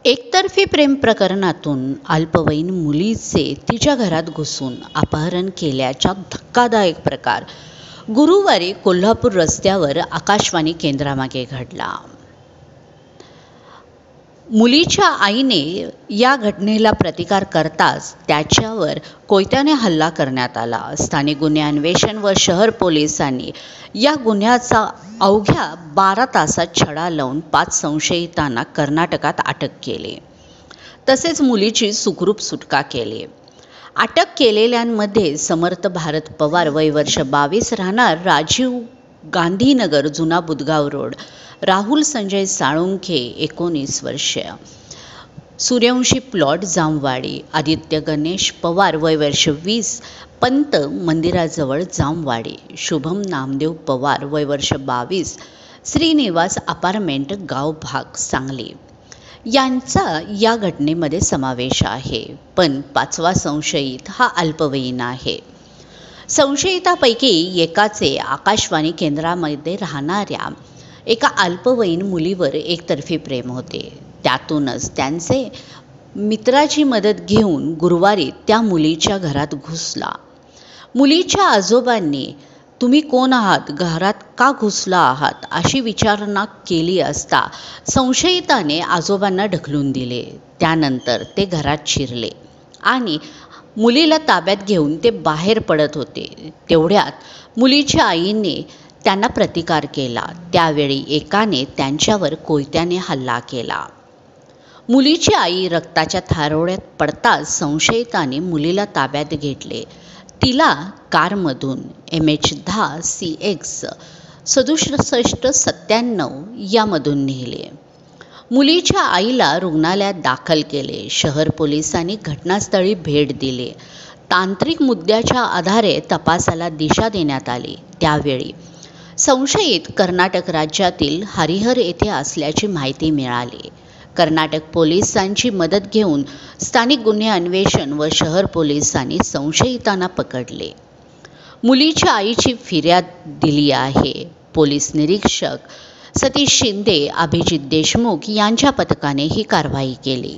एकतर्फी प्रेम प्रकरणातून अल्पवयीन मुलीचे तिच्या घरात घुसून अपहरण केल्याचा धक्कादायक प्रकार गुरुवारी कोल्हापूर रस्त्यावर आकाशवाणी केंद्रामागे घडला. मुलीच्या आईने या घटनेला प्रतिकार करताच त्याच्यावर कोयत्याने हल्ला करण्यात आला. स्थानिक गुन्हे अन्वेषण व शहर पोलिसांनी या गुन्ह्याचा अवघ्या 12 तासात छडा लावून 5 संशयितांना कर्नाटकात अटक केली. तसेच मुलीची सुखरूप सुटका केली. अटक केलेल्यांमध्ये समर्थ भारत पवार वय वर्ष 22 राहणार राजीव गांधीनगर जुना बुधगाव रोड, राहुल संजय साळुंखे 19 वर्ष, सूर्यवंशी प्लॉट जामवाडी, आदित्य गणेश पवार वय वर्ष 20 पंत मंदिराजवळ जामवाडी, शुभम नामदेव पवार वय वर्ष 22 श्रीनिवास अपार्टमेंट गाव भाग सांगली यांचा या घटनेमध्ये समावेश आहे. पण 5वा संशयित हा अल्पवयीन आहे. संशयितापैकी एकाचे आकाशवाणी केंद्रामध्ये राहणाऱ्या एका अल्पवयीन मुलीवर एकतर्फी प्रेम होते. त्यातूनच त्यांचे मित्राची मदत घेऊन गुरुवारी त्या मुलीच्या घरात घुसला. मुलीच्या आजोबांनी तुम्ही कोण आहात, घरात का घुसला आहात अशी विचारणा केली असता संशयिताने आजोबांना ढकलून दिले. त्यानंतर ते घरात शिरले आणि मुलीला ताब्यात घेऊन ते बाहेर पडत होते. तेवढ्यात मुलीच्या आईने त्यांना प्रतिकार केला. त्यावेळी एकाने त्यांच्यावर कोयत्याने हल्ला केला. मुलीची आई रक्ताच्या थारोळ्यात पडताच संशयिताने मुलीला ताब्यात घेतले. तिला कारमधून MH10 CX 6797 यामधून नेले. मुलीच्या आईला रुग्णालयात दाखल केले. शहर पोलिसांनी घटनास्थळी भेट दिली. तांत्रिक मुद्द्याच्या आधारे तपासाला दिशा देण्यात आली. त्यावेळी संशयित कर्नाटक राज्यातील हरिहर येथे असल्याची माहिती मिळाली. कर्नाटक पोलिसांची मदत घेऊन स्थानिक गुन्हे अन्वेषण व शहर पोलिसांनी संशयितांना पकडले. मुलीच्या आईची फिर्याद दिली आहे. पोलीस निरीक्षक सतीश शिंदे, अभिजित देशमुख यांच्या पथकाने ही कारवाई केली.